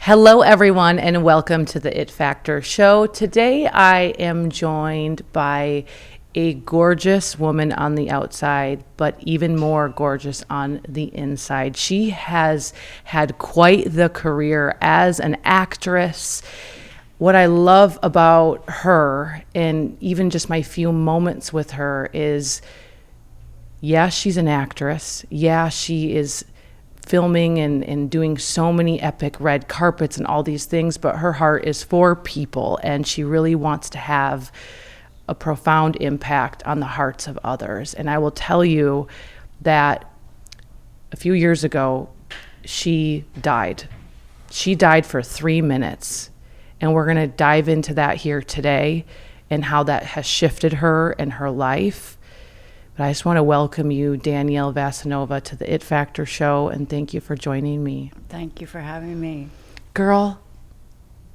Hello, everyone, and welcome to the It Factor show. Today, I am joined by a gorgeous woman on the outside, but even more gorgeous on the inside. She has had quite the career as an actress. What I love about her, and even just my few moments with her, is she's an actress. She is filming and doing so many epic red carpets and all these things, but her heart is for people, and she really wants to have a profound impact on the hearts of others. And I will tell you that a few years ago, she died. She died for 3 minutes, and we're going to dive into that here today and how that has shifted her and her life. But I just want to welcome you, Danielle Vasinova, to the It Factor show, and thank you for joining me. Thank you for having me. Girl,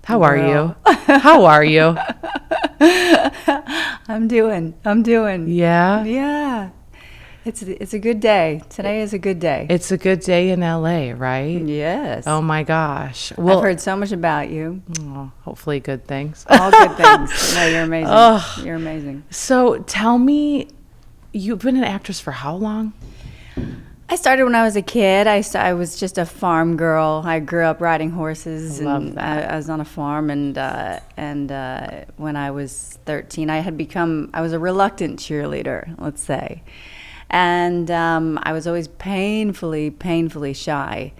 how are you? How are you? I'm doing. Yeah? Yeah. It's a good day. Today is a good day. It's a good day in LA, right? Yes. Oh my gosh. Well, I've heard so much about you. Hopefully good things. All good things. No, you're amazing. You're amazing. So tell me, you've been an actress for how long? I started when I was a kid. I was just a farm girl. I grew up riding horses. I love that. I was on a farm, and when I was 13, I was a reluctant cheerleader, let's say. And I was always painfully shy.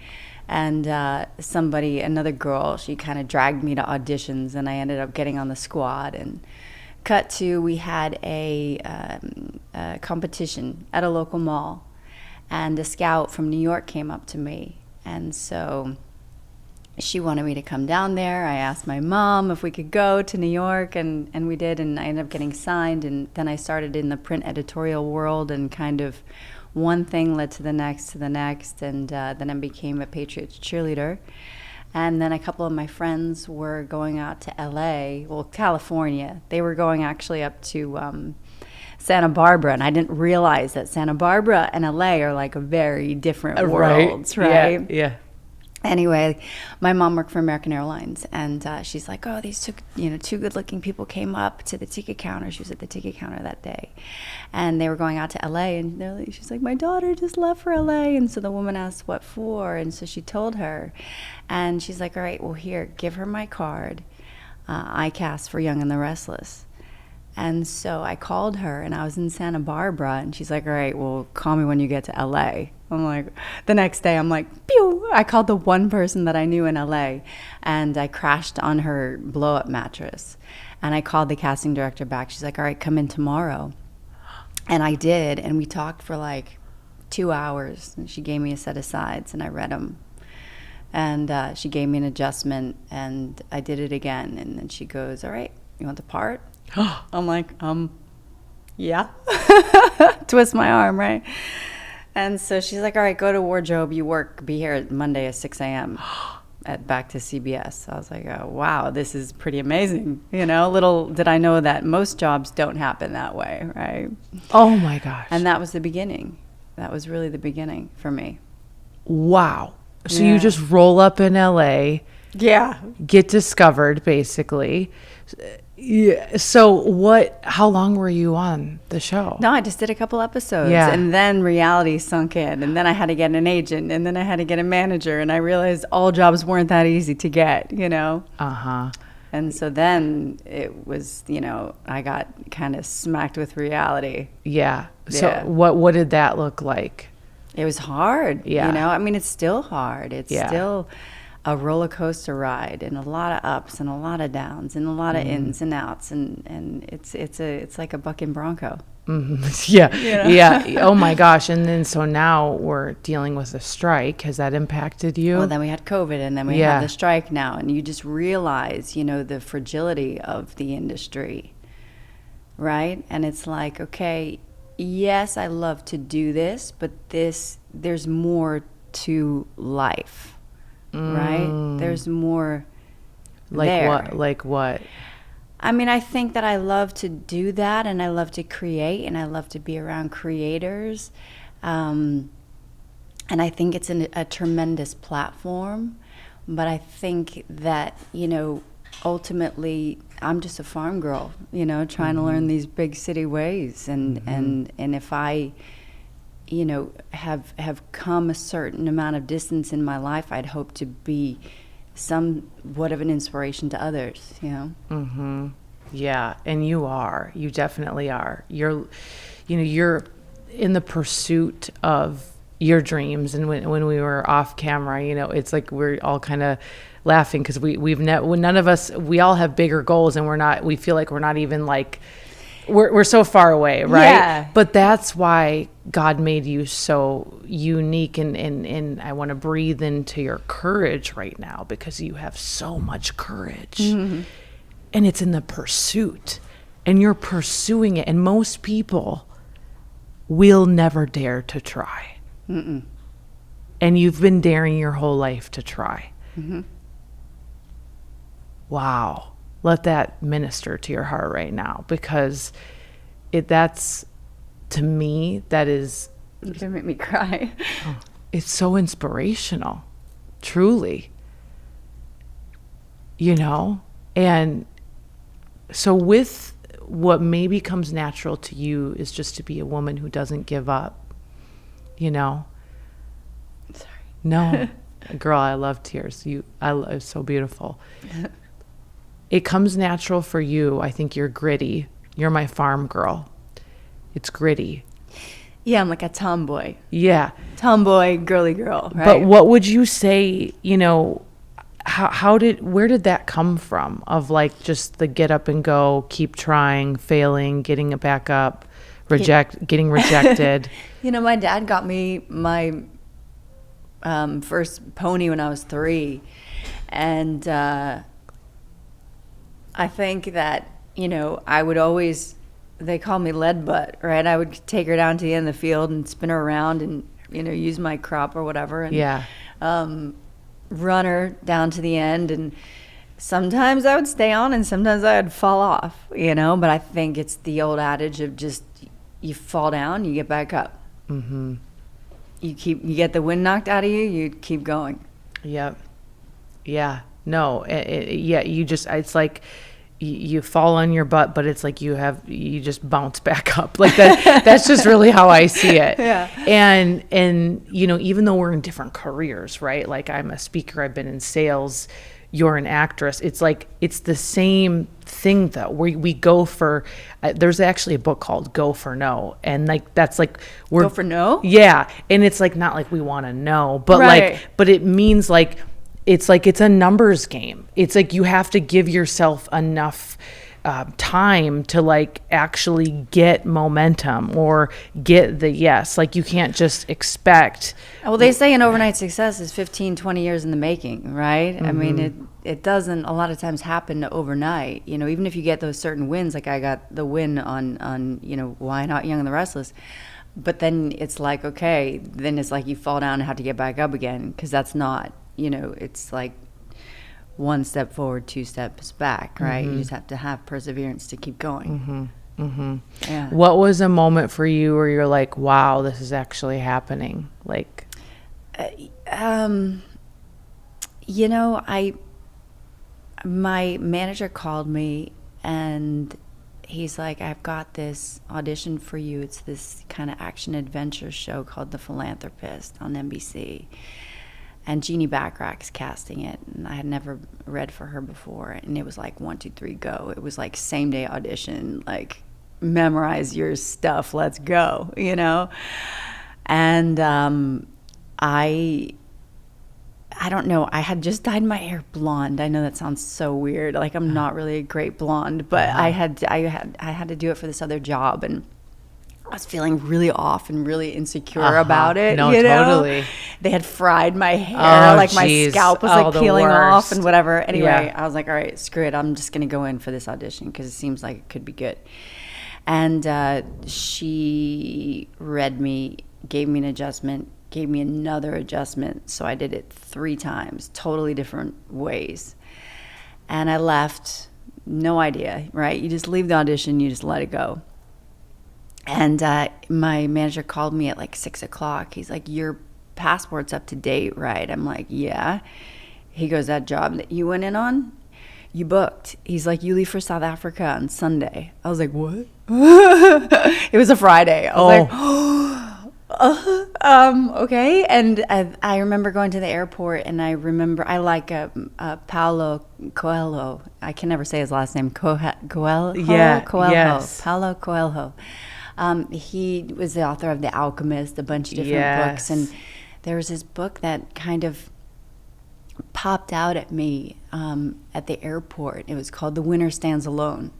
And another girl, she kind of dragged me to auditions, and I ended up getting on the squad. And cut to, we had a competition at a local mall, and a scout from New York came up to me, and so she wanted me to come down there. I asked my mom if we could go to New York, and we did, and I ended up getting signed. And then I started in the print editorial world, and kind of one thing led to the next, and then I became a Patriots cheerleader. And then a couple of my friends were going out to LA, California. They were going actually up to Santa Barbara, and I didn't realize that Santa Barbara and LA are like very different worlds, right? Yeah. Anyway, my mom worked for American Airlines, and she's like, "Oh, these two good-looking people came up to the ticket counter." She was at the ticket counter that day, and they were going out to LA, and she's like, "My daughter just left for LA," and so the woman asked, "What for?" And so she told her, and she's like, "All right, well, here, give her my card. I cast for Young and the Restless." And so I called her, and I was in Santa Barbara, and she's like, "All right, well, call me when you get to LA." I'm like, the next day, I'm like, pew! I called the one person that I knew in LA, and I crashed on her blow-up mattress. And I called the casting director back. She's like, "All right, come in tomorrow." And I did, and we talked for like 2 hours. And she gave me a set of sides, and I read them. And she gave me an adjustment, and I did it again. And then she goes, "All right, you want the part?" I'm like, yeah. Twist my arm, right? And so she's like, "All right, go to wardrobe. You be here Monday at 6 a.m. Back to CBS." I was like, "Oh, wow, this is pretty amazing." Little did I know that most jobs don't happen that way, right? Oh my gosh. And that was the beginning. That was really the beginning for me. Wow. So you just roll up in LA. Yeah. Get discovered, basically. Yeah. So how long were you on the show? No, I just did a couple episodes. Yeah. And then reality sunk in. And then I had to get an agent. And then I had to get a manager. And I realized all jobs weren't that easy to get, Uh-huh. And so then it was, I got kind of smacked with reality. Yeah. So what did that look like? It was hard. Yeah. I mean, it's still hard. It's Yeah. still a roller coaster ride, and a lot of ups and a lot of downs and a lot of ins and outs, and it's like a bucking bronco. Mm-hmm. Yeah. Yeah. Oh my gosh. And then so now we're dealing with a strike. Has that impacted you? Well, then we had COVID, and then we have the strike now, and you just realize, the fragility of the industry, right? And it's like, okay, yes, I love to do this, but there's more to life. Right? There's more there. Like what? I mean, I think that I love to do that, and I love to create, and I love to be around creators. And I think it's a tremendous platform But I think that, ultimately I'm just a farm girl, trying to learn these big city ways. And if I, have come a certain amount of distance in my life, I'd hope to be somewhat of an inspiration to others, Mm-hmm. Yeah, and you definitely are. You're in the pursuit of your dreams. And when we were off camera, it's like we're all kind of laughing because none of us, we all have bigger goals, and we feel like we're not even like, we're so far away, right? Yeah. But that's why God made you so unique, and I want to breathe into your courage right now, because you have so much courage. Mm-hmm. And it's in the pursuit, and you're pursuing it. And most people will never dare to try. Mm-mm. And you've been daring your whole life to try. Mm-hmm. Wow. Let that minister to your heart right now, because that's, to me, that is... You're going to make me cry. It's so inspirational, truly. And so with what maybe comes natural to you is just to be a woman who doesn't give up, Sorry. No, girl, I love tears. It's so beautiful. It comes natural for you. I think you're gritty. You're my farm girl. It's gritty. Yeah, I'm like a tomboy. Yeah. Tomboy, girly girl, right? But what would you say, where did that come from, of like just the get up and go, keep trying, failing, getting it back up, getting rejected? My dad got me my first pony when I was 3. And I think that, I would always, they call me lead butt, right? I would take her down to the end of the field and spin her around and, use my crop or whatever. And, yeah. Run her down to the end. And sometimes I would stay on and sometimes I would fall off, but I think it's the old adage of just, you fall down, you get back up. Mm-hmm. You get the wind knocked out of you, you keep going. Yep. Yeah. No. It's like you fall on your butt, but it's like you just bounce back up. Like that. That's just really how I see it. Yeah. And even though we're in different careers, right? Like I'm a speaker, I've been in sales, you're an actress. It's like, it's the same thing though. We go for, there's actually a book called Go for No. And like, that's like, Go for no? Yeah. And it's like, not like we want to know, but right. but it means like it's a numbers game. It's like you have to give yourself enough time to like actually get momentum or get the yes. Like you can't just expect. Well, they say an overnight success is 15, 20 years in the making, right? Mm-hmm. I mean, it doesn't a lot of times happen overnight. Even if you get those certain wins, like I got the win on Why Not Young and the Restless. But then it's like, okay, then it's like you fall down and have to get back up again, because that's not, it's like one step forward, 2 steps back, right? Mm-hmm. You just have to have perseverance to keep going. Mm-hmm. Mm-hmm. Yeah. What was a moment for you where you're like, wow, this is actually happening? Like, my manager called me and he's like, I've got this audition for you. It's this kind of action adventure show called The Philanthropist on NBC. And Jeannie Backrack's casting it. And I had never read for her before. And it was like 1, 2, 3, go. It was like same day audition, like memorize your stuff, let's go, And I don't know. I had just dyed my hair blonde. I know that sounds so weird. Like I'm not really a great blonde, but I had to do it for this other job, and I was feeling really off and really insecure about it. No, totally. They had fried my hair, my scalp was like peeling off and whatever. Anyway, I was like, all right, screw it. I'm just gonna go in for this audition because it seems like it could be good. And she read me, gave me an adjustment, gave me another adjustment. So I did it 3 times, totally different ways. And I left, no idea, right? You just leave the audition, you just let it go. And my manager called me at like 6 o'clock. He's like, your passport's up to date, right? I'm like, yeah. He goes, that job that you went in on, you booked. He's like, you leave for South Africa on Sunday. I was like, what? It was a Friday. I was like, okay. And I remember going to the airport, and I like Paulo Coelho. I can never say his last name. Coelho? Yeah, Coelho. yes. Paulo Coelho. He was the author of The Alchemist, a bunch of different books. And there was this book that kind of popped out at me at the airport. It was called The Winner Stands Alone,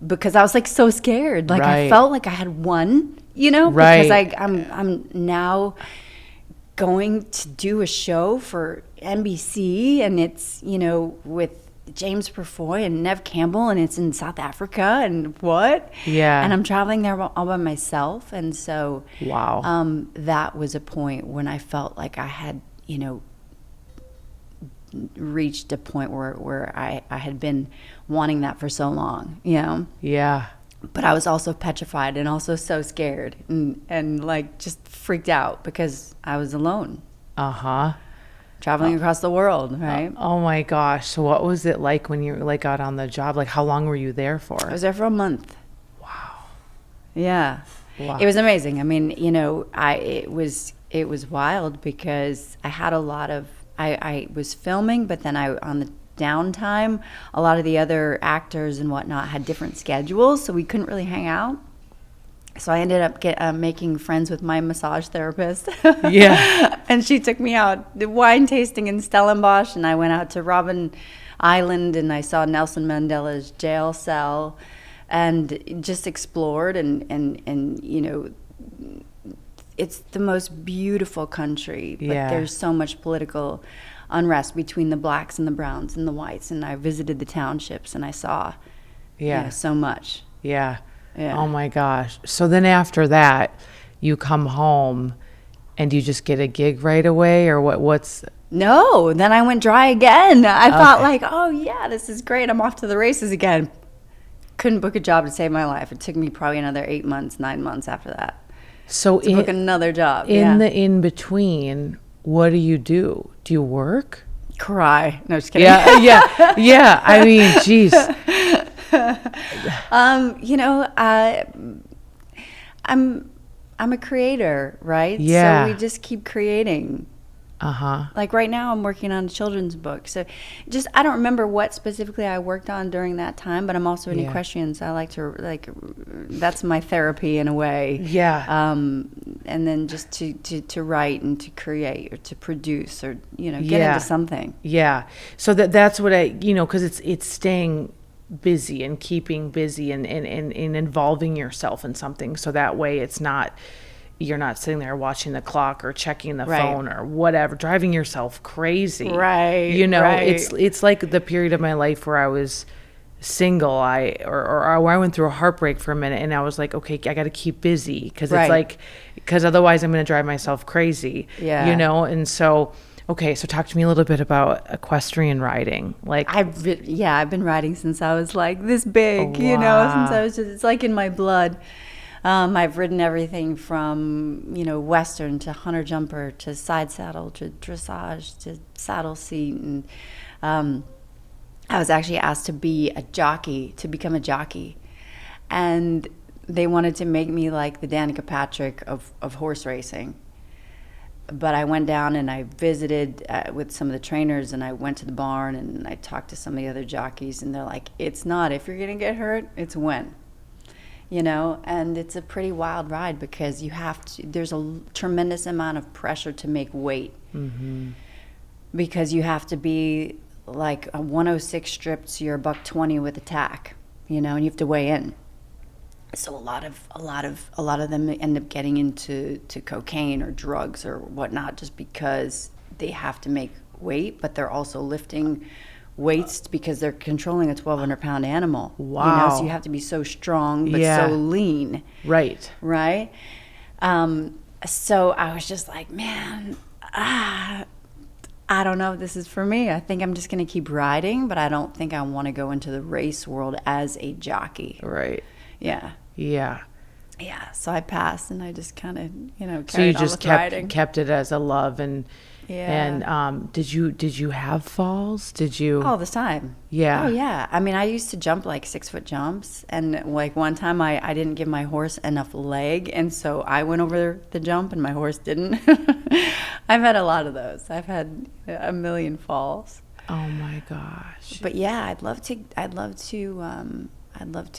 because I was like so scared. Like I felt like I had won, because I'm now going to do a show for NBC, and it's with James Purfoy and Nev Campbell, and it's in South Africa, and and I'm traveling there all by myself. And so that was a point when I felt like I had reached a point where I had been wanting that for so long, but I was also petrified and also so scared and like just freaked out because I was alone traveling across the world, right? Oh my gosh. So what was it like when you like got on the job? Like, how long were you there for? I was there for a month. Wow. Yeah. Wow. It was amazing. I mean, it was wild because I had a lot of I was filming, but then on the downtime, a lot of the other actors and whatnot had different schedules, so we couldn't really hang out. So I ended up making friends with my massage therapist. Yeah. And she took me out the wine tasting in Stellenbosch, and I went out to Robben Island, and I saw Nelson Mandela's jail cell, and just explored and it's the most beautiful country, but there's so much political unrest between the blacks and the browns and the whites. And I visited the townships, and I saw so much. Yeah. Oh my gosh. So then after that, you come home and you just get a gig right away, or what's... No, then I went dry again. I thought like, oh yeah, this is great. I'm off to the races again. Couldn't book a job to save my life. It took me probably another 9 months after that. So to book another job. The in between, what do? Do you work? Cry. No, just kidding. Yeah. I mean, geez. I'm a creator, right? Yeah. So we just keep creating. Like right now I'm working on a children's book. So I don't remember what specifically I worked on during that time, but I'm also an equestrian, so I like to that's my therapy in a way. Yeah. And then just to write and to create or to produce or get into something. Yeah. So that's what I because it's staying busy and keeping busy and involving yourself in something, so that way you're not sitting there watching the clock or checking the phone or whatever, driving yourself crazy. Right. It's like the period of my life where I was single, or I went through a heartbreak for a minute, and I was like, okay, I got to keep busy because it's like, because otherwise I'm going to drive myself crazy. Yeah. And so, okay, so talk to me a little bit about equestrian riding. Like I've been riding since I was like this big, since I was it's like in my blood. I've ridden everything from, Western to hunter jumper to side saddle to dressage to saddle seat. And I was actually asked to become a jockey. And they wanted to make me like the Danica Patrick of horse racing. But I went down and I visited with some of the trainers, and I went to the barn and I talked to some of the other jockeys, and they're like, it's not if you're going to get hurt, it's when. And it's a pretty wild ride because there's a tremendous amount of pressure to make weight. Mm-hmm. Because you have to be like a 106 stripped, so you're a $120 with a tack, and you have to weigh in. So a lot of them end up getting into cocaine or drugs or whatnot just because they have to make weight, but they're also lifting weights because they're controlling a 1,200-pound animal. Wow. So you have to be so strong but so lean. Right. So I was just like, man, I don't know if this is for me. I think I'm just going to keep riding, but I don't think I want to go into the race world as a jockey. Right. Yeah. Yeah. Yeah. So I passed, and I just kind of, carried so you on just with riding. kept it as a love, and Yeah. And did you have falls? Did you? All the time. Yeah. Oh, yeah. I mean, I used to jump like 6-foot jumps. And like one time I didn't give my horse enough leg. And so I went over the jump and my horse didn't. I've had a lot of those. I've had a million falls. Oh my gosh. But yeah, I'd love to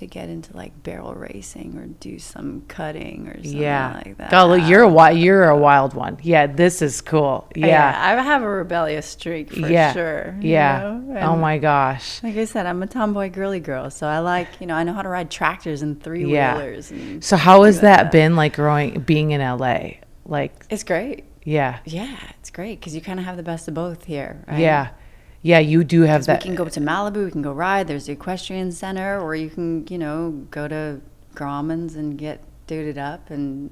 get into like barrel racing or do some cutting or something like that. Oh, you're a wild one. Yeah, this is cool. Yeah. I have a rebellious streak for sure. Yeah. Oh my gosh. Like I said, I'm a tomboy girly girl, so I like, I know how to ride tractors and three-wheelers. So how has that been like being in LA? Like, it's great. Yeah. Yeah, it's great because you kind of have the best of both here, right? Yeah. Yeah, you do have that. We can go to Malibu, we can go ride. There's the equestrian center, or you can, go to Grauman's and get duded up and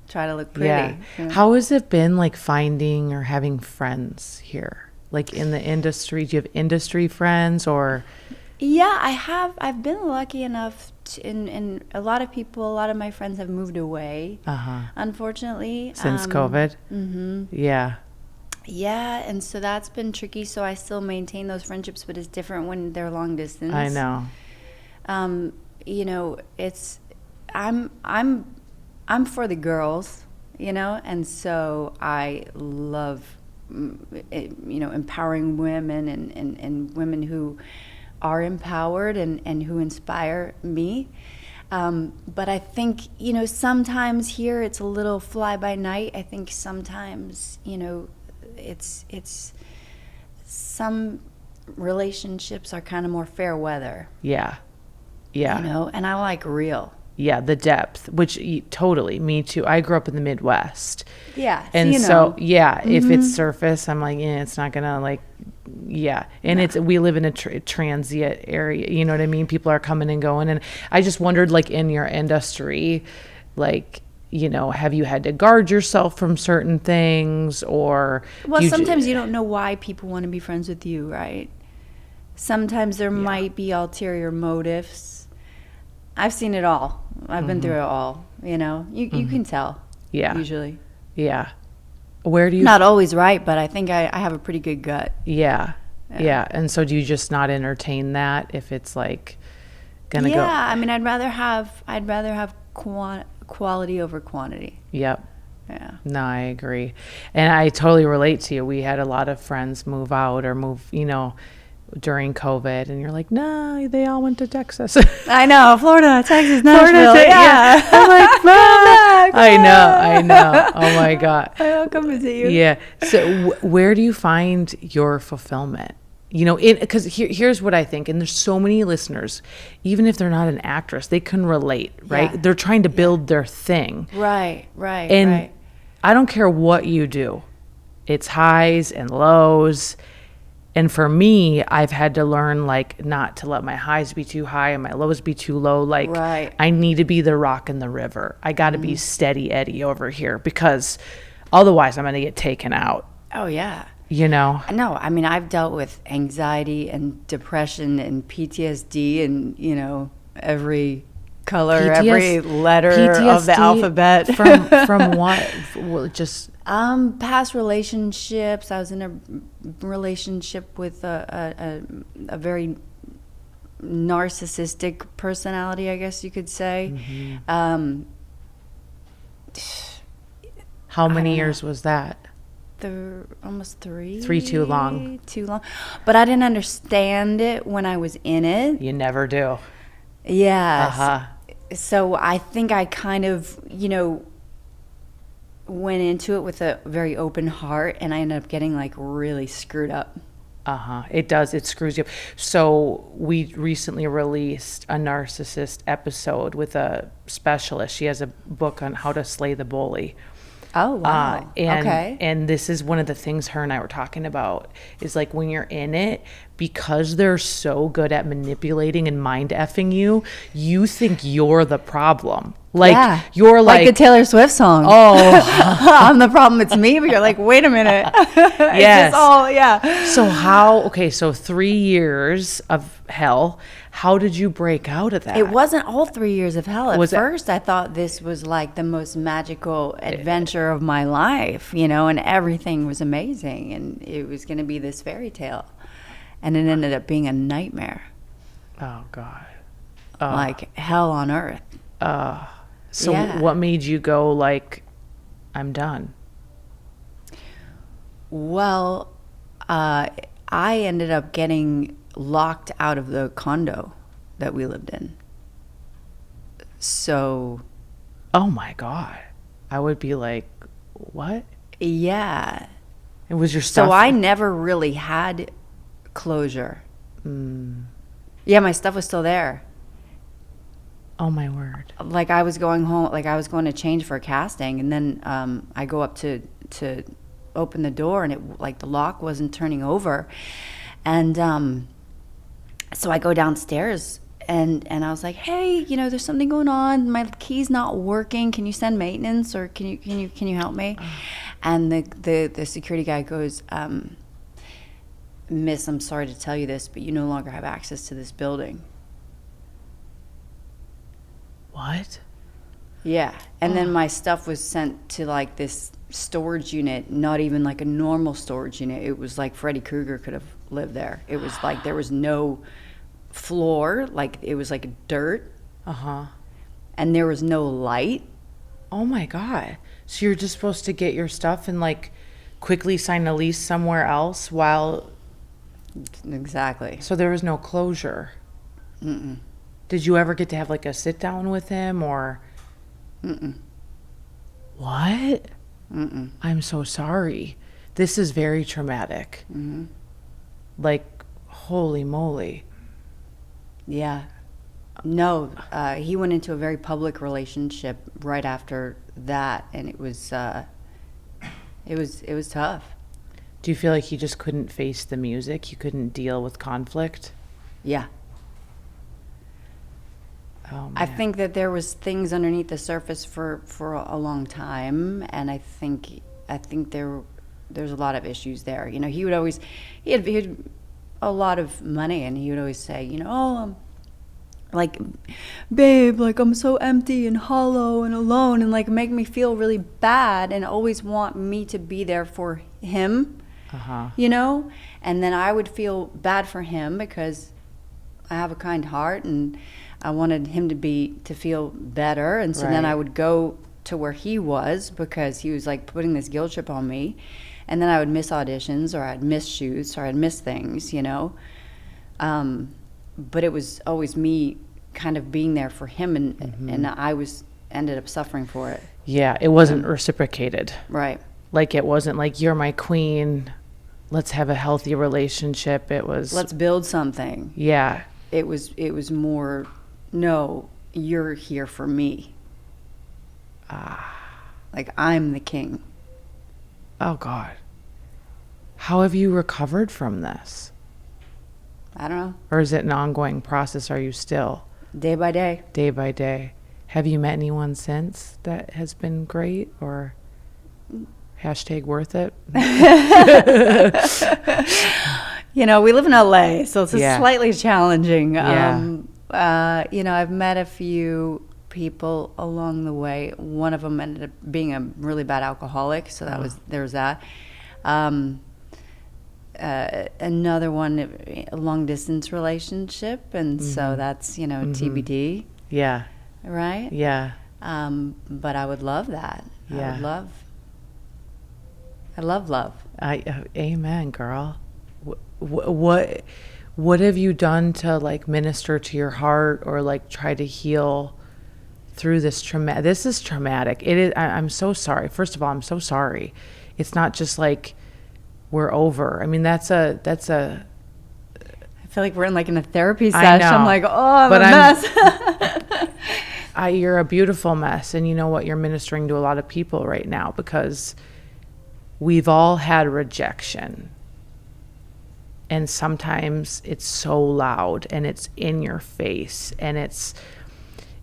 try to look pretty. Yeah. How has it been like finding or having friends here? Like in the industry, do you have industry friends or? Yeah, I have. I've been lucky enough and a lot of my friends have moved away, unfortunately. Since COVID? Mm-hmm. Yeah. Yeah, and so that's been tricky. So I still maintain those friendships, but it's different when they're long distance. I know. It's I'm for the girls, and so I love empowering women and women who are empowered and who inspire me. But I think, sometimes here it's a little fly by night. I think sometimes, it's some relationships are kind of more fair weather. Yeah. Yeah. And I like real. Yeah, the depth, which totally, me too. I grew up in the Midwest. Yeah. And so if it's surface, I'm like, it's not going to like, And we live in a transient area, you know what I mean? People are coming and going. And I just wondered, like, in your industry, like, have you had to guard yourself from certain things or? Well, sometimes you don't know why people want to be friends with you, right? Sometimes there might be ulterior motives. I've seen it all. I've been through it all, you can tell. Yeah. Usually. Yeah. Where do you? Not always right, but I think I have a pretty good gut. Yeah. And so do you just not entertain that if it's like gonna go? Yeah, I mean, I'd rather have quality over quantity. Yep. Yeah. No, I agree. And I totally relate to you. We had a lot of friends move out or move, during COVID, and you're like, no, they all went to Texas. I know, Florida, Texas, Nashville. Yeah. I'm like, no. I know. Oh my God. I'll come visit you. Yeah. So where do you find your fulfillment? Because here's what I think, and there's so many listeners, even if they're not an actress, they can relate, right? Yeah. They're trying to build their thing. Right. And I don't care what you do. It's highs and lows. And for me, I've had to learn, like, not to let my highs be too high and my lows be too low. Like, I need to be the rock in the river. I got to be steady Eddie over here because otherwise I'm going to get taken out. Oh, yeah. No, I mean, I've dealt with anxiety and depression and PTSD and, every color, every letter of the alphabet. From what? Well, just... past relationships. I was in a relationship with a very narcissistic personality, I guess you could say. Mm-hmm. How many years was that? Almost 3. 3 too long. Too long. But I didn't understand it when I was in it. You never do. Yeah. So I think I kind of, went into it with a very open heart, and I ended up getting like really screwed up. It does. It screws you up. So we recently released a narcissist episode with a specialist. She has a book on how to slay the bully. Oh, wow. And this is one of the things her and I were talking about is like when you're in it, because they're so good at manipulating and mind effing you, you think you're the problem. Like you're like the Taylor Swift song. Oh, I'm the problem. It's me. But you're like, wait a minute. Yes. It's all, So so 3 years of hell. How did you break out of that? It wasn't all 3 years of hell. At Was it- first, I thought this was like the most magical adventure of my life, you know, and everything was amazing, and it was going to be this fairy tale. And it ended up being a nightmare, Oh, God. like hell on earth. So Yeah. what made you go like, I'm done? Well, I ended up getting locked out of the condo that we lived in. So, Oh, my God. I would be like, what? yeah. It was your stuff? So I never really had closure. Yeah, my stuff was still there. Oh, my word. Like I was going home, like I was going to change for a casting, and then I go up to open the door, and it like the lock wasn't turning over, and so I go downstairs, and I was like, hey, you know, there's something going on. My key's not working. Can you send maintenance, or can you help me? And the security guy goes, Miss, I'm sorry to tell you this, but you no longer have access to this building. What? Yeah. And then my stuff was sent to like this storage unit, not even like a normal storage unit. It was like Freddy Krueger could have lived there. It was like there was no floor, like it was like dirt, Uh-huh. and there was no light. Oh, my God. So you're just supposed to get your stuff and like quickly sign a lease somewhere else while... Exactly. So there was no closure. Mm-mm. Did you ever get to have like a sit down with him or... Mm-mm. What? Mm-mm. I'm so sorry. This is very traumatic. Mm-hmm. Like, holy moly. Yeah. No, he went into a very public relationship right after that, and it was tough. Do you feel like he just couldn't face the music? He couldn't deal with conflict? Yeah. Oh, man. I think that there was things underneath the surface for a long time, and I think there's a lot of issues there. You know, he had a lot of money, and he would always say, you know, oh, like, babe, like I'm so empty and hollow and alone, and like make me feel really bad, and always want me to be there for him. Uh-huh. You know, and then I would feel bad for him because I have a kind heart, and I wanted him to feel better, and so then Right. I would go to where he was because he was like putting this guilt trip on me, and then I would miss auditions, or I'd miss shoots, or I'd miss things, you know. But it was always me kind of being there for him, and I ended up suffering for it. Yeah, it wasn't reciprocated. Right. Like, it wasn't like, you're my queen, let's have a healthy relationship. It was... Let's build something. Yeah. It was more, no, you're here for me. Like I'm the king. Oh, God. How have you recovered from this? I don't know. Or is it an ongoing process? Are you still Day by day. day by day? Have you met anyone since that has been great, or hashtag worth it? You know, we live in LA, so it's Yeah. slightly challenging. Yeah. You know, I've met a few people along the way. One of them ended up being a really bad alcoholic, so there was that. Another one, a long distance relationship, and so that's, you know, TBD, Yeah. right? Yeah. But I would love that. Yeah. I love love. Amen, girl. What have you done to like minister to your heart, or like try to heal through this trauma? This is traumatic. It is. I'm so sorry. First of all, I'm so sorry. It's not just like we're over. I mean, that's a. I feel like we're in a therapy I session. know. I'm like, oh, I'm But a I'm- mess. You're a beautiful mess, and you know what? You're ministering to a lot of people right now, because we've all had rejection. And sometimes it's so loud and it's in your face, and it's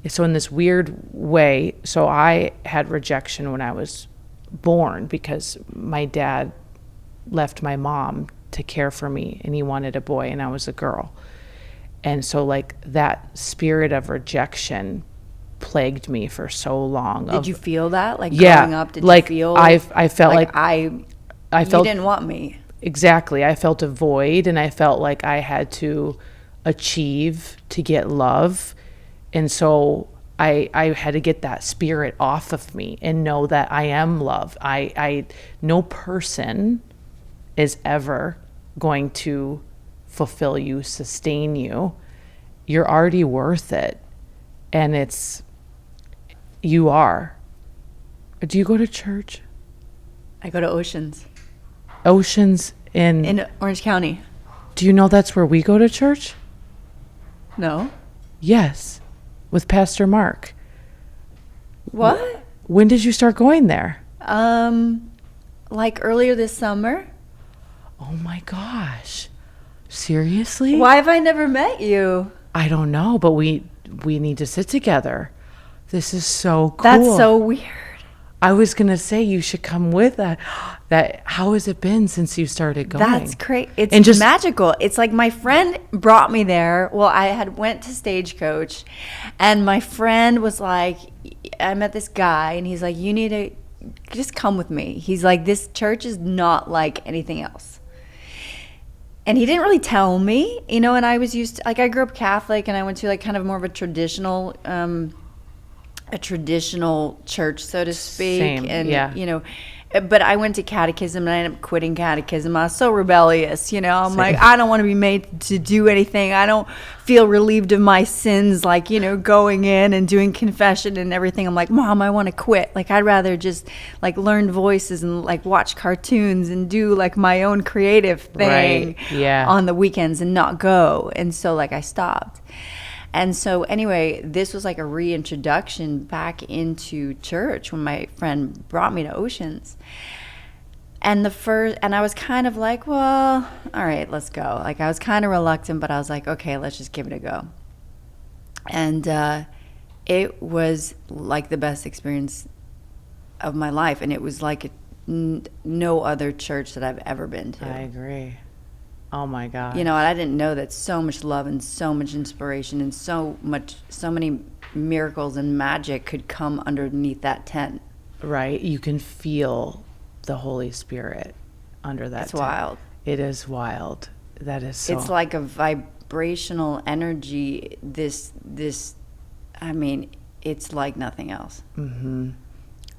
so in this weird way. So I had rejection when I was born because my dad left my mom to care for me, and he wanted a boy and I was a girl. And so like that spirit of rejection plagued me for so long. Did you feel that? Like Yeah, growing up, did like you feel I felt like I I you felt didn't want me? exactly. I felt a void, and I felt like I had to achieve to get love. And so I had to get that spirit off of me and know that I am love. No person is ever going to fulfill you, sustain you. You're already worth it. And you are. Do you go to church? I go to Oceans Oceans in Orange County. Do you know that's where we go to church? No. Yes, with Pastor Mark. What? When did you start going there? Like earlier this summer. Oh my gosh. Seriously? Why have I never met you? I don't know, but we need to sit together. This is so cool. That's so weird. I was going to say you should come with that. How has it been since you started going? That's great. It's magical. It's like my friend brought me there. Well, I had went to Stagecoach, and my friend was like, I met this guy, and he's like, you need to just come with me. He's like, this church is not like anything else. And he didn't really tell me, and I was used to, like, I grew up Catholic, and I went to like kind of more of a traditional church, so to speak. Same, and yeah. But I went to catechism, and I ended up quitting catechism. I was so rebellious, I'm like, I don't want to be made to do anything. I don't feel relieved of my sins, like, going in and doing confession and everything. I'm like, Mom, I want to quit. Like, I'd rather just like learn voices and like watch cartoons and do like my own creative thing on the weekends and not go. And so like I stopped. And so anyway, this was like a reintroduction back into church when my friend brought me to Oceans. And I was kind of like, well, all right, let's go. Like I was kind of reluctant, but I was like, okay, let's just give it a go. And it was like the best experience of my life. And it was like no other church that I've ever been to. I agree. Oh my God. And I didn't know that so much love and so much inspiration and so many miracles and magic could come underneath that tent. Right. You can feel the Holy Spirit under that It's tent. wild. It is wild. That is so. It's like a vibrational energy. It's like nothing else. Mm-hmm.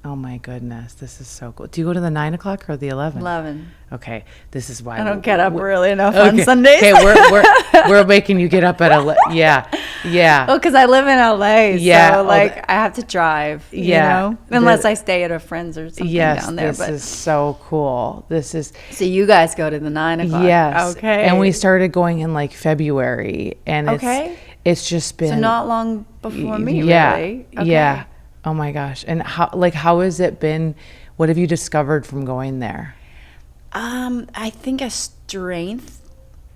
Oh my goodness, this is so cool. Do you go to the 9 o'clock or the 11? 11. Okay, this is why I don't get up early enough on Sundays. Okay, we're making you get up at 11. Yeah. Well, because I live in LA, yeah. So I have to drive. Unless I stay at a friend's or something down there. This is so cool. So you guys go to the 9 o'clock. Yes. Okay. And we started going in like February, and it's just been so not long before me. Yeah. Really. Okay. Yeah. Oh my gosh. And how has it been? What have you discovered from going there? I think an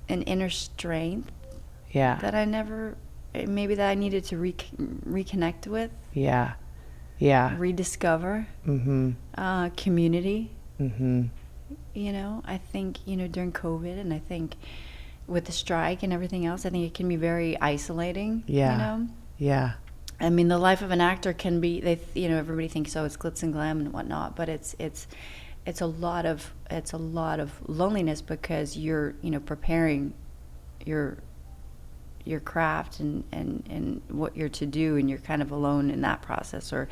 inner strength. Yeah. That I needed to reconnect with. Yeah. Yeah. Rediscover. Mm-hmm. Community. Mm-hmm. I think, during COVID, and I think with the strike and everything else, I think it can be very isolating. Yeah. Yeah. I mean, the life of an actor can be, everybody thinks, it's glitz and glam and whatnot, but it's a lot of loneliness because you're, preparing your craft and what you're to do, and you're kind of alone in that process. Or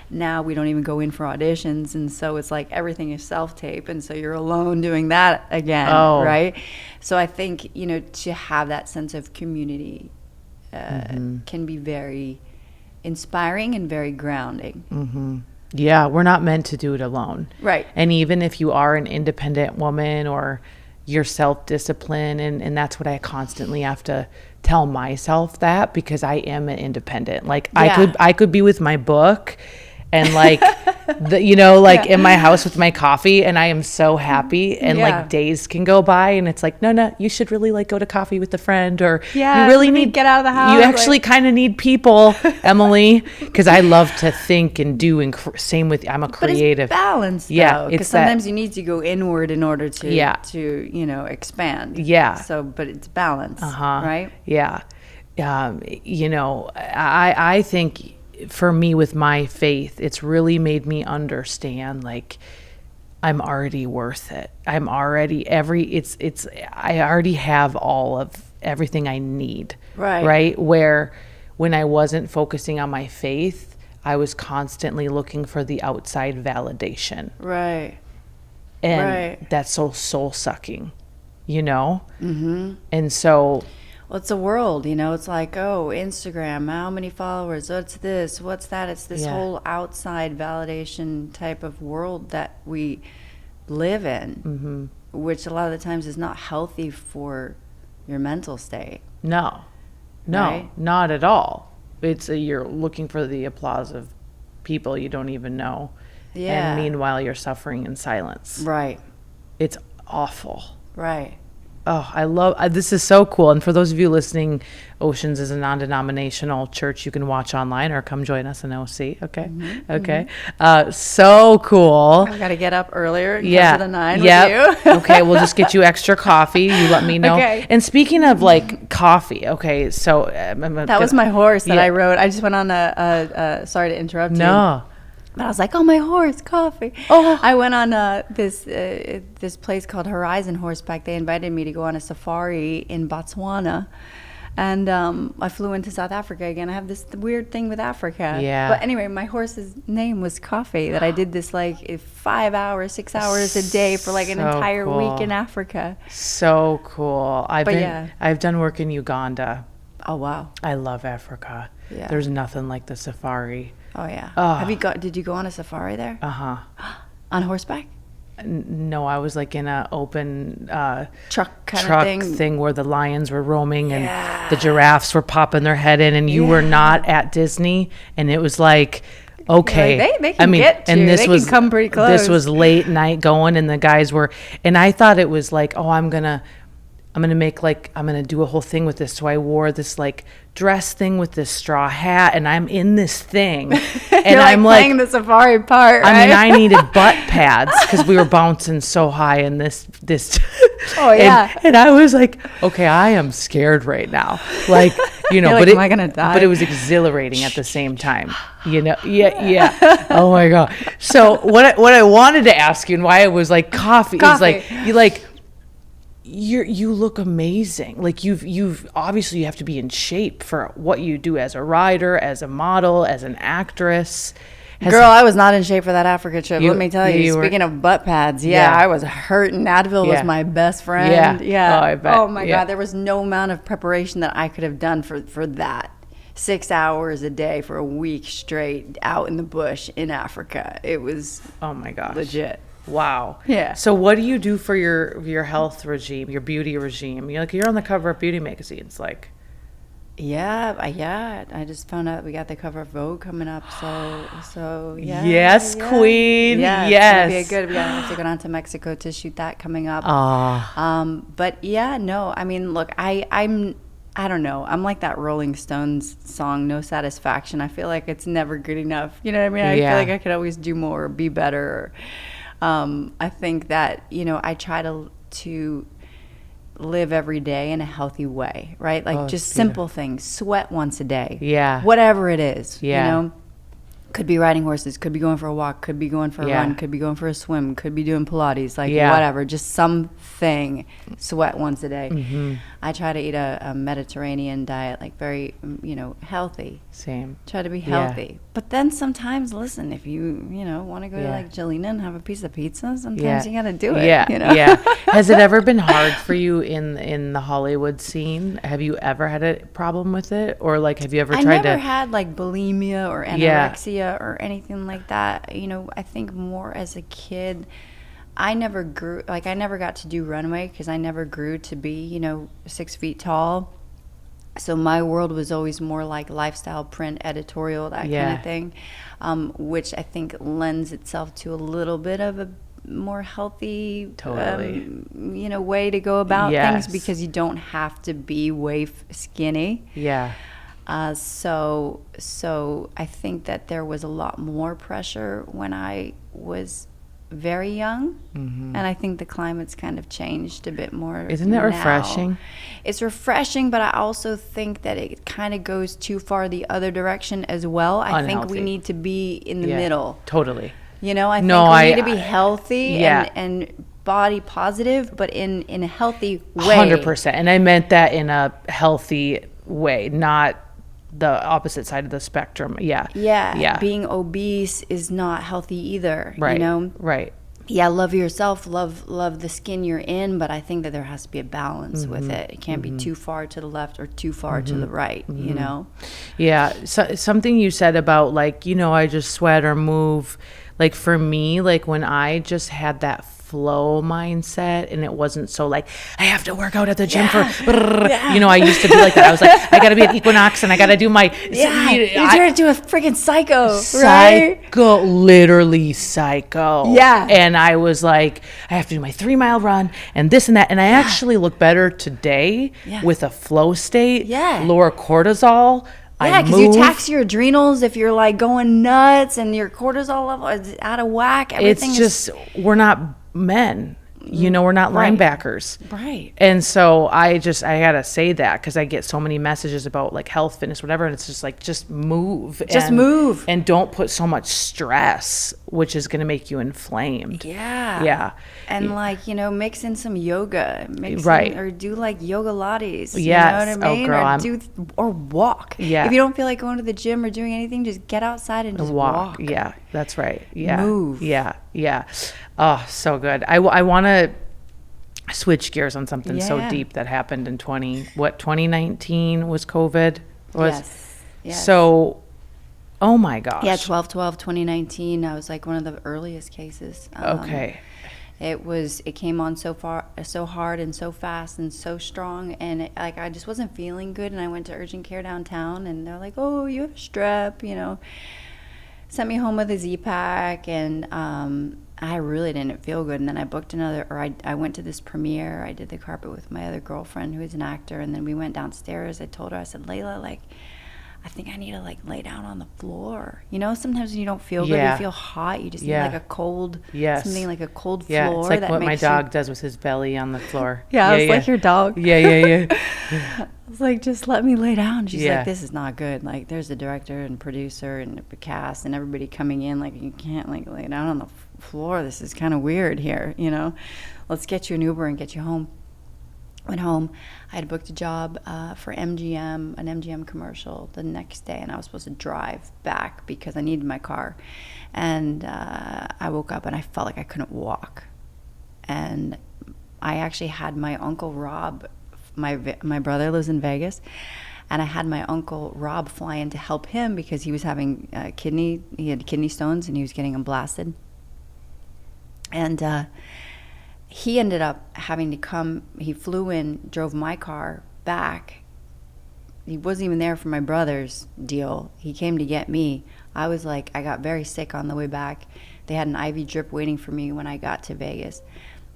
now we don't even go in for auditions, and so it's like everything is self-tape, and so you're alone doing that again, right? So I think, to have that sense of community can be very inspiring and very grounding. Mm-hmm. Yeah, we're not meant to do it alone. Right. And even if you are an independent woman or you're self-disciplined, and that's what I constantly have to tell myself, that because I am an independent. Like I could be with my book and like in my house with my coffee, and I am so happy, and like days can go by and it's like, no, you should really like go to coffee with a friend, or you really need to get out of the house. You actually kind of need people, Emily, because I love to think and do, and same with, I'm a creative. But it's balanced, though, because sometimes you need to go inward in order to expand. Yeah. So, but it's balanced, right? Yeah. I think for me with my faith, it's really made me understand like I'm already worth it. I'm already I already have all of everything I need. Right. Where when I wasn't focusing on my faith, I was constantly looking for the outside validation. Right. And that's so soul sucking, Mm-hmm. And so, well, it's a world, it's like, oh, Instagram, how many followers, what's this, what's that? It's this whole outside validation type of world that we live in, mm-hmm. which a lot of the times is not healthy for your mental state. No, right? Not at all. It's you're looking for the applause of people you don't even know. Yeah. And meanwhile, you're suffering in silence. Right. It's awful. Right. Oh, I love this is so cool. And for those of you listening, Oceans is a non-denominational church you can watch online or come join us in OC. Okay. Mm-hmm. Okay. So cool. I've got to get up earlier and come to the 9 with you. Okay. We'll just get you extra coffee. You let me know. Okay. And speaking of like coffee. Okay. So that was my horse that I rode. I just went on sorry to interrupt you. No. But I was like, oh, my horse, coffee. Oh. I went on this place called Horizon Horseback. They invited me to go on a safari in Botswana. And I flew into South Africa again. I have this weird thing with Africa. Yeah. But anyway, my horse's name was Coffee, that I did this like 5 hours, 6 hours a day for like an entire week in Africa. So cool. I've done work in Uganda. Oh, wow. I love Africa. Yeah. There's nothing like the safari. Oh, yeah. Did you go on a safari there? Uh-huh. On horseback? No, I was like in an open truck kind of thing where the lions were roaming and the giraffes were popping their head in, and you were not at Disney, and it was like, okay, they can get you. And they can come pretty close. This was late night going, and the guys were, and I thought it was like, oh, I'm gonna do a whole thing with this. So I wore this like dress thing with this straw hat, and I'm in this thing, and I'm like playing the safari part. Right? I mean, I needed butt pads because we were bouncing so high in this. Oh yeah. And I was like, okay, I am scared right now. Like, but am I gonna die? But it was exhilarating at the same time. Yeah. Oh my God. So what I wanted to ask you and why it was like coffee. is like you look amazing. Like you've obviously you have to be in shape for what you do as a rider, as a model, as an actress. Girl, I was not in shape for that Africa trip. Let me tell you. Speaking of butt pads, I was hurting. Advil was my best friend. Yeah. Oh, I bet. Oh my God, there was no amount of preparation that I could have done for that. 6 hours a day for a week straight out in the bush in Africa. It was oh my gosh, legit. Wow. Yeah. So what do you do for your health regime, your beauty regime? You're on the cover of beauty magazines, like. Yeah. I just found out we got the cover of Vogue coming up, so yeah. Yes, queen. Yeah, yes. It's gonna be good. We have to go down to Mexico to shoot that coming up. But yeah, no. I mean, look, I don't know. I'm like that Rolling Stones song, No Satisfaction. I feel like it's never good enough. You know what I mean? I feel like I could always do more or be better. I think that, I try to live every day in a healthy way, right? Like just simple things. Sweat once a day. Yeah. Whatever it is, Could be riding horses, could be going for a walk, could be going for a run, could be going for a swim, could be doing Pilates, whatever. Just something. Sweat once a day. Mm-hmm. I try to eat a Mediterranean diet, like very, healthy. Same. Try to be healthy. But then sometimes, listen, if you, want to go to like Jelena and have a piece of pizza, sometimes you got to do it. Yeah. Yeah. Has it ever been hard for you in the Hollywood scene? Have you ever had a problem with it? Or like, have you ever tried to? I never had like bulimia or anorexia or anything like that. I think more as a kid, I never got to do runway because I never grew to be, 6 feet tall. So my world was always more like lifestyle, print, editorial, that kind of thing, which I think lends itself to a little bit of a more healthy, way to go about things because you don't have to be way skinny. Yeah. So I think that there was a lot more pressure when I was very young, and I think the climate's kind of changed a bit more. Isn't it refreshing? It's refreshing, but I also think that it kind of goes too far the other direction as well. I think we need to be in the middle. Totally. You know, I think we need to be healthy and body positive, but in a healthy way. 100%. And I meant that in a healthy way, not the opposite side of the spectrum. Yeah. Being obese is not healthy either. Right. You know? Right. Yeah, love yourself, love the skin you're in, but I think that there has to be a balance with it. It can't be too far to the left or too far to the right, you know? Yeah. So, something you said about like, you know, I just sweat or move. Like for me, like when I just had that flow mindset and it wasn't so like I have to work out at the gym you know, I used to be like that. I was like, I gotta be at Equinox and I gotta do my you turn into a freaking psycho, literally psycho. And I was like, I have to do my 3-mile run and this and that, and I actually look better today with a flow state, lower cortisol. Yeah, because you tax your adrenals if you're like going nuts and your cortisol level is out of whack. Everything it's just we're not men, you know, we're not linebackers, right? And so I gotta say that because I get so many messages about like health, fitness, whatever, and it's just like just move and don't put so much stress, which is gonna make you inflamed. And like, you know, mix in some yoga, or do like yoga lattes. You know what I mean? Or walk. If you don't feel like going to the gym or doing anything, just get outside and just walk. Yeah, that's right. Yeah, move. Yeah. Oh, so good. I want to switch gears on something so deep that happened in 2019 was COVID? Yes. So, oh my gosh. Yeah, 12/12/2019. I was like one of the earliest cases. Okay. It came on so hard and so fast and so strong, and I just wasn't feeling good, and I went to urgent care downtown, and they're like, oh, you have strep, you know, sent me home with a Z-Pack, and I really didn't feel good. And then I booked I went to this premiere. I did the carpet with my other girlfriend who is an actor, and then we went downstairs. I told her, I said, Layla, like, I think I need to like lay down on the floor. You know, sometimes when you don't feel good, you feel hot, you just need like a cold, something like a cold floor. Yeah, it's like what my dog does with his belly on the floor. I was like your dog. Yeah. I was like, just let me lay down. She's like, this is not good. Like, there's the director and producer and the cast and everybody coming in. Like, you can't like lay down on the floor. This is kind of weird here, you know. Let's get you an Uber and get you home. Went home. I had booked a job for MGM, an MGM commercial the next day, and I was supposed to drive back because I needed my car. And I woke up and I felt like I couldn't walk. And I actually had my Uncle Rob, my brother lives in Vegas, and I had my Uncle Rob fly in to help him because he was having he had kidney stones and he was getting them blasted. And he ended up having to come. He flew in, drove my car back. He wasn't even there for my brother's deal. He came to get me. I was like, I got very sick on the way back. They had an IV drip waiting for me when I got to Vegas.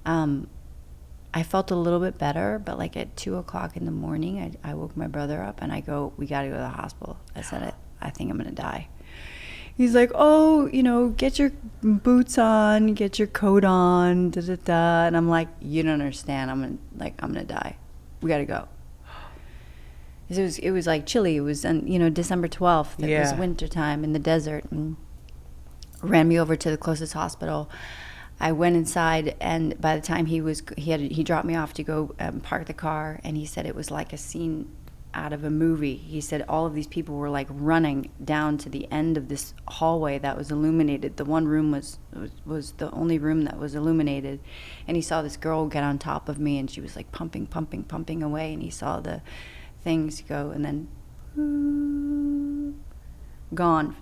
I felt a little bit better, but like at 2:00 in the morning, I woke my brother up and I go, we got to go to the hospital. I said, I think I'm going to die. He's like, oh, you know, get your boots on, get your coat on, da-da-da. And I'm like, you don't understand. I'm gonna die. We got to go. It was like chilly. It was, December 12th. It was wintertime in the desert. And ran me over to the closest hospital. I went inside, and by the time he dropped me off to go park the car, and he said it was like a scene out of a movie. He said all of these people were like running down to the end of this hallway that was illuminated. The one room was the only room that was illuminated, and he saw this girl get on top of me, and she was like pumping away, and he saw the things go, and then gone.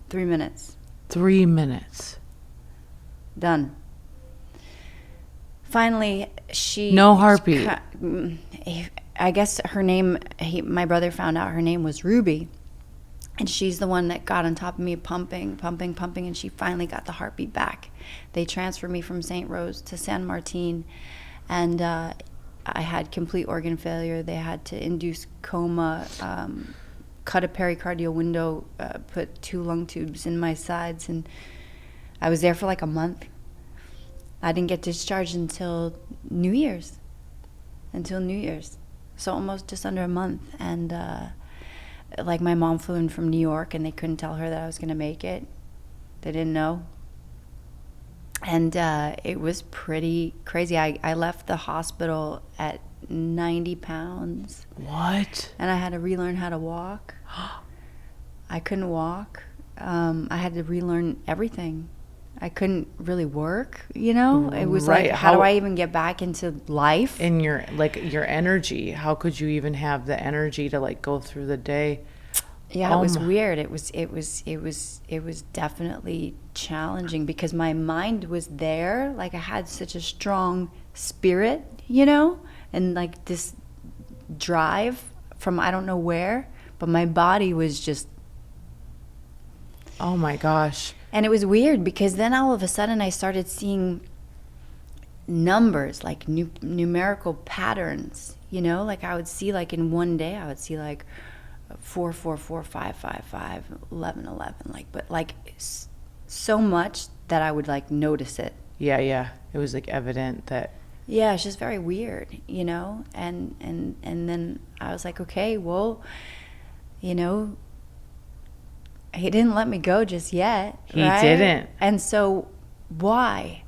3 minutes. 3 minutes. Done. Finally, no heartbeat. I guess her name, my brother found out her name was Ruby, and she's the one that got on top of me pumping, and she finally got the heartbeat back. They transferred me from St. Rose to San Martin, and I had complete organ failure. They had to induce coma, cut a pericardial window, put 2 lung tubes in my sides, and I was there for like a month. I didn't get discharged until New Year's. So almost just under a month. And like my mom flew in from New York and they couldn't tell her that I was going to make it. They didn't know. And it was pretty crazy. I left the hospital at 90 pounds. What? And I had to relearn how to walk. I couldn't walk. I had to relearn everything. I couldn't really work, you know? It was Right. like, how do I even get back into life? In your energy, how could you even have the energy to like go through the day? Yeah, it was weird. It was definitely challenging because my mind was there. Like I had such a strong spirit, you know, and like this drive from I don't know where, but my body was just. Oh my gosh. And it was weird because then all of a sudden I started seeing numbers, like numerical patterns, you know, like I would see like in one day I would see like 4, 4, 4, 5, 5, 5, 11, 11, like, but like so much that I would like notice it. Yeah. It was like evident that. Yeah, it's just very weird, you know, and then I was like, okay, well, you know, he didn't let me go just yet. He right? didn't. And so why?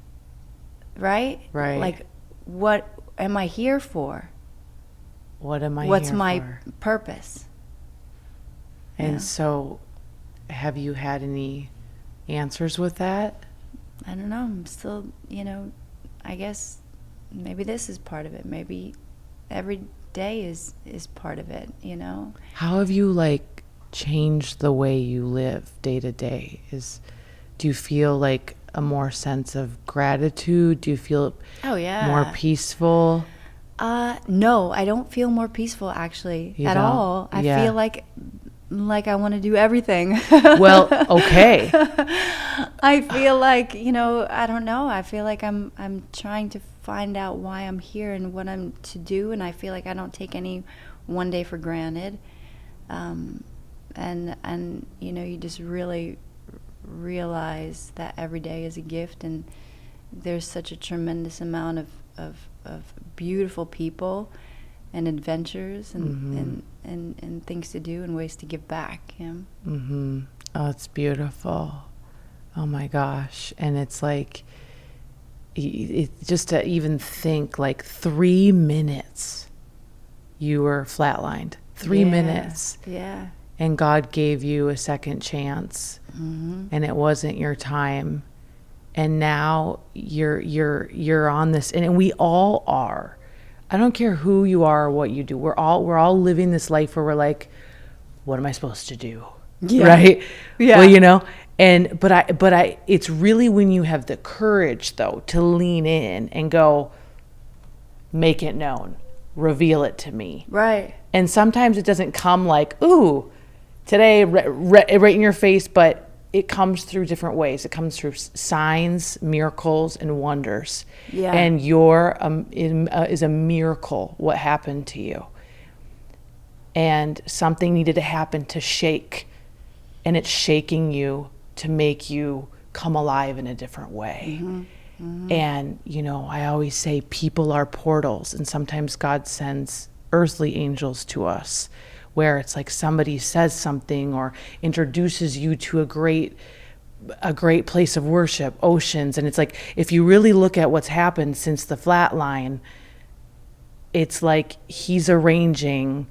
Right? Right. Like, what am I here for? What am I What's here my for? purpose? And Yeah. so have you had any answers with that? I don't know. I'm still, you know, I guess maybe this is part of it. Maybe every day is part of it, you know? How have you like changed the way you live day to day? Do you feel like a more sense of gratitude? Do you feel Oh, yeah. more peaceful? No, I don't feel more peaceful actually You at don't? all. I Yeah. feel like I want to do everything. Well, okay. I feel like, you know, I don't know. I feel like I'm trying to find out why I'm here and what I'm to do, and I feel like I don't take any one day for granted. And you know, you just really realize that every day is a gift, and there's such a tremendous amount of beautiful people and adventures and things to do and ways to give back. Yeah. Mm-hmm. Oh, it's beautiful. Oh my gosh. And it's like, it's just to even think like 3 minutes you were flatlined. 3 minutes. Yeah. And God gave you a second chance, and it wasn't your time. And now you're on this, and we all are. I don't care who you are or what you do. We're all living this life where we're like, what am I supposed to do? Yeah. Right? Yeah. Well, you know, but I it's really when you have the courage though to lean in and go, make it known, reveal it to me. Right. And sometimes it doesn't come like, ooh, today, right in your face, but it comes through different ways. It comes through signs, miracles, and wonders. Yeah. And your is a miracle what happened to you. And something needed to happen to shake. And it's shaking you to make you come alive in a different way. And, you know, I always say people are portals, and sometimes God sends earthly angels to us where it's like somebody says something or introduces you to a great place of worship, oceans. And it's like, if you really look at what's happened since the flatline, it's like he's arranging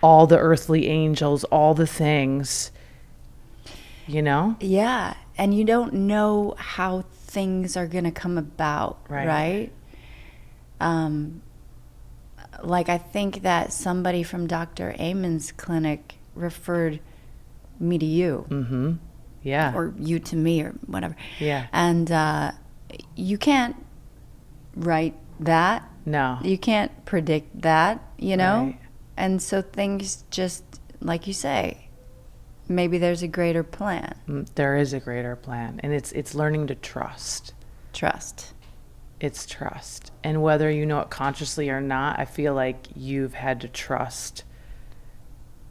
all the earthly angels, all the things, you know? Yeah. And you don't know how things are going to come about, right? Like I think that somebody from Dr. Amen's clinic referred me to you. Mm-hmm. Yeah. Or you to me or whatever. Yeah. And you can't write that. No. You can't predict that, you know? Right. And so things just, like you say, maybe there's a greater plan. There is a greater plan. And it's learning to trust. Trust. It's trust. And whether you know it consciously or not, I feel like you've had to trust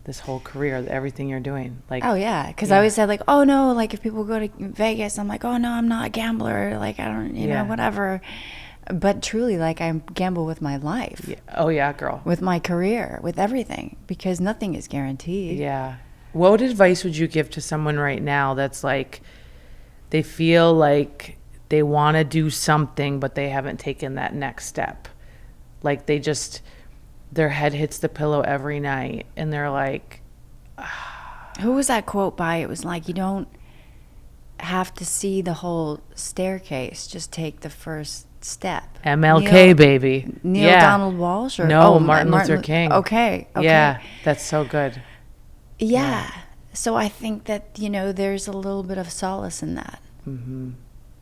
this whole career, everything you're doing. Like, oh yeah, because I always said like, oh no, like if people go to Vegas, I'm like, oh no, I'm not a gambler. Like I don't, you know, whatever. But truly, like I gamble with my life. Yeah. Oh yeah, girl. With my career, with everything, because nothing is guaranteed. Yeah. What advice would you give to someone right now that's like, they feel like they want to do something, but they haven't taken that next step? Like they just, their head hits the pillow every night and they're like, who was that quote by? It was like, you don't have to see the whole staircase, just take the first step. MLK, baby. Neil Donald Walsh? Or, no, Martin Luther King. Okay. Yeah, that's so good. Yeah. So I think that, you know, there's a little bit of solace in that. Mm-hmm.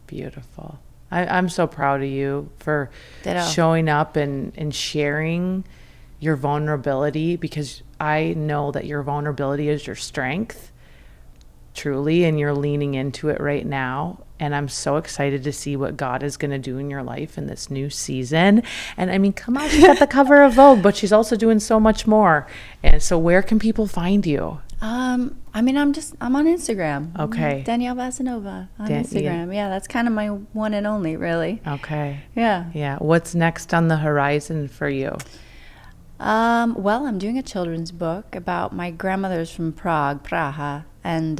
Beautiful. I'm so proud of you for showing up and sharing your vulnerability, because I know that your vulnerability is your strength, truly, and you're leaning into it right now. And I'm so excited to see what God is going to do in your life in this new season. And I mean, come on, she's at the cover of Vogue, but she's also doing so much more. And so where can people find you? I mean, I'm on Instagram. Okay. Danielle Vasinova on Instagram. Yeah, that's kind of my one and only, really. Okay. Yeah. Yeah. What's next on the horizon for you? Well, I'm doing a children's book about my grandmother's from Praha. And,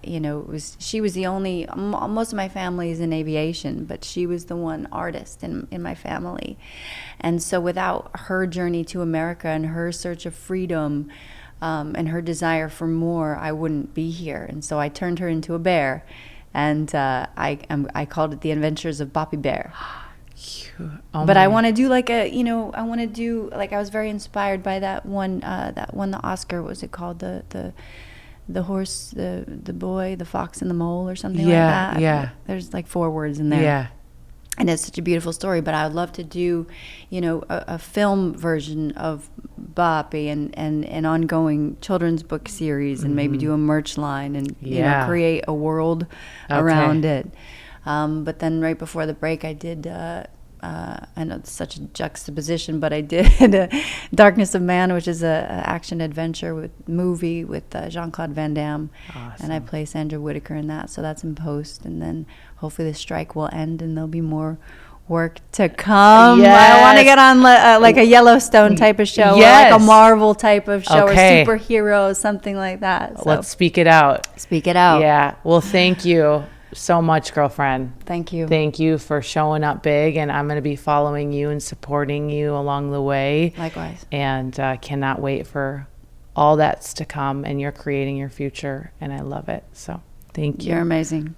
you know, she was the only, most of my family is in aviation, but she was the one artist in my family. And so without her journey to America and her search of freedom, and her desire for more, I wouldn't be here. And so I turned her into a bear, and I called it The Adventures of Boppy Bear. But I want to do like I was very inspired by that one that won the Oscar. What was it called? The horse, the boy, the fox, and the mole, or something like that. Yeah. There's like 4 words in there. Yeah. And it's such a beautiful story, but I would love to do, you know, a film version of Boppy and an ongoing children's book series, and maybe do a merch line and you know, create a world around it. But then right before the break, I did, I know it's such a juxtaposition, but I did Darkness of Man, which is a action adventure movie with Jean-Claude Van Damme. Awesome. And I play Sandra Whitaker in that, so that's in post. And then hopefully the strike will end and there'll be more work to come. Yes. I want to get on like a Yellowstone type of show, or like a Marvel type of show, or superheroes, something like that. So. Let's speak it out. Speak it out. Yeah. Well, thank you so much, girlfriend. Thank you. Thank you for showing up big, and I'm going to be following you and supporting you along the way. Likewise. And cannot wait for all that's to come, and you're creating your future, and I love it. So thank you. You're amazing.